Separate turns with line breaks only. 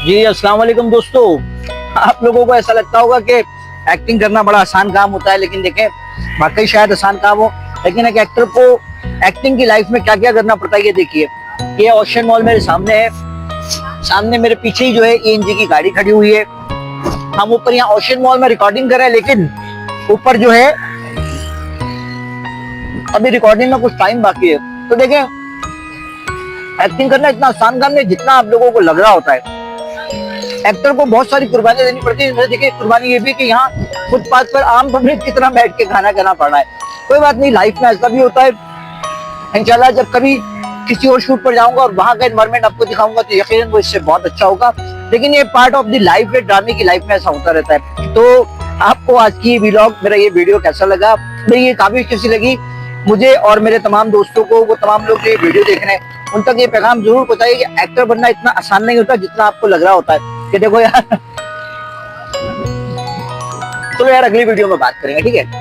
जी अस्सलाम वालेकुम दोस्तों। आप लोगों को ऐसा लगता होगा कि एक्टिंग करना बड़ा आसान काम होता है, लेकिन देखें वाकई शायद आसान काम हो, लेकिन एक एक्टर को एक्टिंग की लाइफ में क्या क्या करना पड़ता है ये देखिए। ये ओशन मॉल मेरे सामने है, सामने मेरे पीछे ही जो है ईएनजी की गाड़ी खड़ी हुई है। हम ऊपर यहाँ ओशन मॉल में रिकॉर्डिंग कर रहे हैं, लेकिन ऊपर जो है अभी रिकॉर्डिंग में कुछ टाइम बाकी है। तो देखें एक्टिंग करना इतना आसान काम नहीं जितना आप लोगों को लग रहा होता है। एक्टर को बहुत सारी कुर्बानियां देनी पड़ती है। देखिए कुर्बानी ये भी कि यहाँ फुटपाथ पर आम पब्लिक की तरह बैठ के खाना करना पड़ रहा है। कोई बात नहीं, लाइफ में ऐसा भी होता है। इंशाल्लाह जब कभी किसी और शूट पर जाऊंगा और वहां का एनवायरनमेंट आपको दिखाऊंगा तो यकीनन वो इससे बहुत अच्छा होगा। लेकिन ये पार्ट ऑफ द लाइफ है, ड्रामे की लाइफ में ऐसा होता रहता है। तो आपको आज की व्लॉग, मेरा ये वीडियो कैसा लगा, मेरी ये काफी कैसी लगी, मुझे और मेरे तमाम दोस्तों को, वो तमाम लोग जो ये वीडियो देख रहे हैं उन तक ये पैगाम जरूर पहुंचाइए कि एक्टर बनना इतना आसान नहीं होता जितना आपको लग रहा होता है। कि देखो यार, चलो यार अगली वीडियो में बात करेंगे, ठीक है।